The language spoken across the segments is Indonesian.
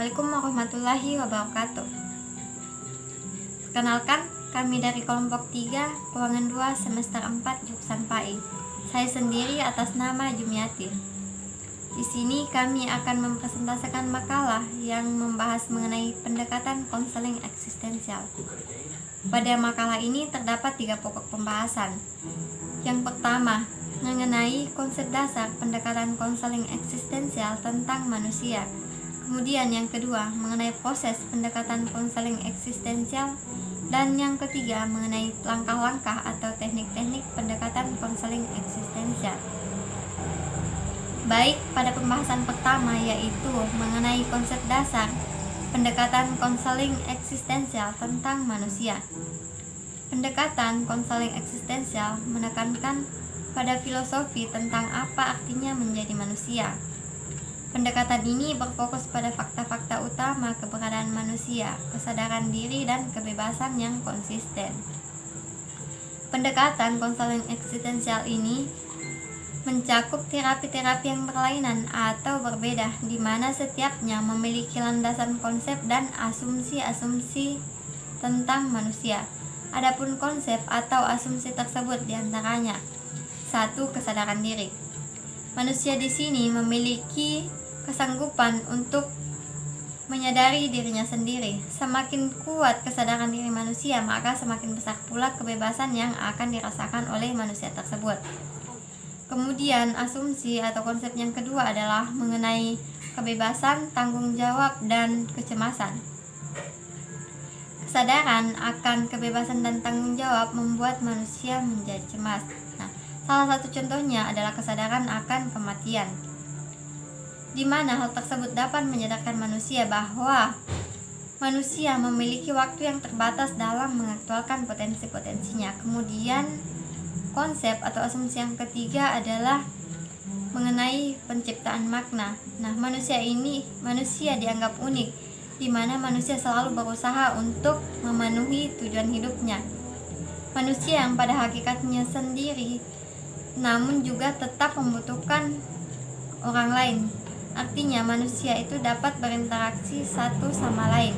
Assalamualaikum warahmatullahi wabarakatuh. Perkenalkan, kami dari kelompok 3, ruangan 2, semester 4, jurusan PAI. Saya sendiri atas nama Jumiati. Di sini kami akan mempresentasikan makalah yang membahas mengenai pendekatan konseling eksistensial. Pada makalah ini terdapat 3 pokok pembahasan. Yang pertama, mengenai konsep dasar pendekatan konseling eksistensial tentang manusia. Kemudian yang kedua, mengenai proses pendekatan konseling eksistensial. Dan yang ketiga, mengenai langkah-langkah atau teknik-teknik pendekatan konseling eksistensial. Baik, pada pembahasan pertama yaitu mengenai konsep dasar pendekatan konseling eksistensial tentang manusia. Pendekatan konseling eksistensial menekankan pada filosofi tentang apa artinya menjadi manusia. Pendekatan ini berfokus pada fakta-fakta utama keberadaan manusia, kesadaran diri, dan kebebasan yang konsisten. Pendekatan konseling eksistensial ini mencakup terapi-terapi yang berlainan atau berbeda, di mana setiapnya memiliki landasan konsep dan asumsi-asumsi tentang manusia. Adapun konsep atau asumsi tersebut diantaranya: 1. Kesadaran diri. Manusia di sini memiliki kesanggupan untuk menyadari dirinya sendiri. Semakin kuat kesadaran diri manusia, maka semakin besar pula kebebasan yang akan dirasakan oleh manusia tersebut. Kemudian asumsi atau konsep yang kedua adalah mengenai kebebasan, tanggung jawab, dan kecemasan. Kesadaran akan kebebasan dan tanggung jawab membuat manusia menjadi cemas. Nah, salah satu contohnya adalah kesadaran akan kematian, di mana hal tersebut dapat menyadarkan manusia bahwa manusia memiliki waktu yang terbatas dalam mengaktualkan potensi-potensinya. Kemudian konsep atau asumsi yang ketiga adalah mengenai penciptaan makna. Nah, manusia dianggap unik, di mana manusia selalu berusaha untuk memenuhi tujuan hidupnya. Manusia yang pada hakikatnya sendiri, namun juga tetap membutuhkan orang lain. Artinya manusia itu dapat berinteraksi satu sama lain.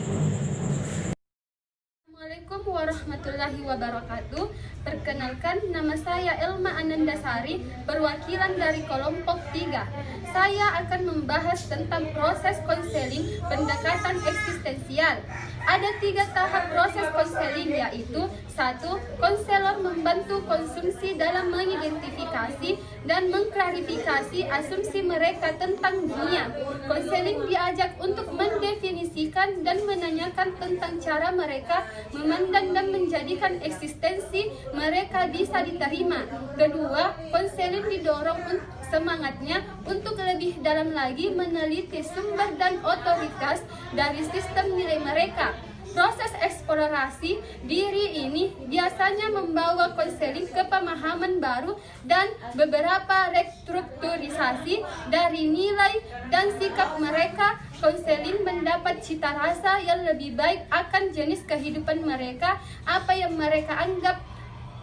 Assalamualaikum warahmatullahi wabarakatuh. Perkenalkan, nama saya Elma Anandasari, perwakilan dari kelompok 3. Saya akan membahas tentang proses konseling pendekatan eksistensial. Ada 3 tahap proses konseling, yaitu 1. Konselor membantu konsumsi dalam mengidentifikasi dan mengklarifikasi asumsi mereka tentang dunia. Konseling diajak untuk mendefinisikan dan menanyakan tentang cara mereka memandang dan menjadikan eksistensi mereka bisa diterima. Kedua, konseling didorong semangatnya untuk lebih dalam lagi meneliti sumber dan otoritas dari sistem nilai mereka. Proses eksplorasi diri ini biasanya membawa konseling ke pemahaman baru dan beberapa restrukturisasi dari nilai dan sikap mereka. Konseling mendapat cita rasa yang lebih baik akan jenis kehidupan mereka, apa yang mereka anggap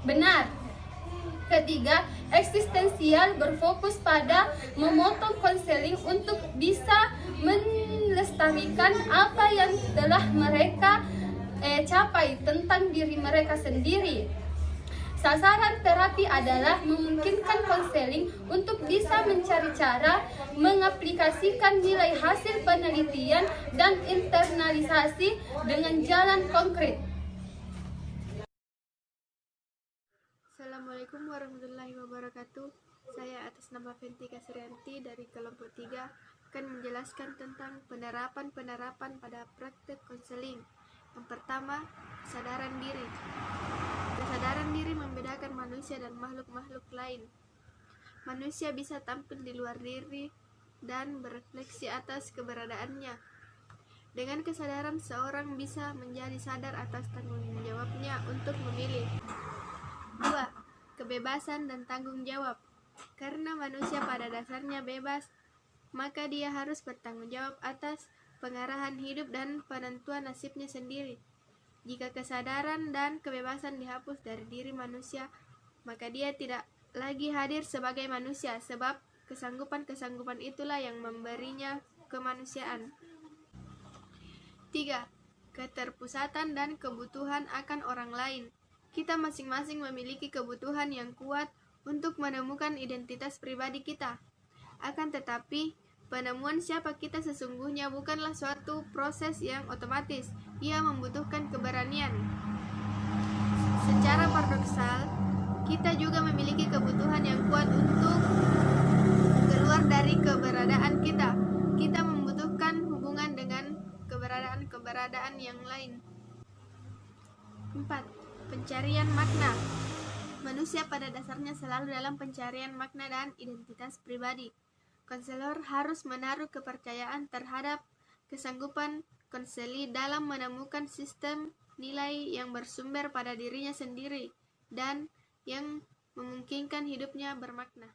benar. Ketiga, eksistensial berfokus pada memotong konseling untuk bisa melestarikan apa yang telah mereka capai tentang diri mereka sendiri. Sasaran terapi adalah memungkinkan konseling untuk bisa mencari cara mengaplikasikan nilai hasil penelitian dan internalisasi dengan jalan konkret. Assalamualaikum warahmatullahi wabarakatuh. Saya atas nama Ventika Srianti dari kelompok 3 akan menjelaskan tentang penerapan pada praktek konseling. Yang pertama, kesadaran diri. Kesadaran diri membedakan manusia dan makhluk-makhluk lain. Manusia bisa tampil di luar diri dan berefleksi atas keberadaannya. Dengan kesadaran, seorang bisa menjadi sadar atas tanggung jawabnya untuk memilih. 2. Kebebasan dan tanggung jawab. Karena manusia pada dasarnya bebas, maka dia harus bertanggung jawab atas pengarahan hidup dan penentuan nasibnya sendiri. Jika kesadaran dan kebebasan dihapus dari diri manusia, maka dia tidak lagi hadir sebagai manusia, sebab kesanggupan-kesanggupan itulah yang memberinya kemanusiaan. 3. Keterpusatan dan kebutuhan akan orang lain. Kita masing-masing memiliki kebutuhan yang kuat untuk menemukan identitas pribadi kita. Akan tetapi, penemuan siapa kita sesungguhnya bukanlah suatu proses yang otomatis. Ia membutuhkan keberanian. Secara paradoksal, kita juga memiliki kebutuhan yang kuat untuk keluar dari keberadaan kita. Kita membutuhkan hubungan dengan keberadaan yang lain. 4. Pencarian makna. Manusia pada dasarnya selalu dalam pencarian makna dan identitas pribadi. Konselor harus menaruh kepercayaan terhadap kesanggupan konseli dalam menemukan sistem nilai yang bersumber pada dirinya sendiri dan yang memungkinkan hidupnya bermakna.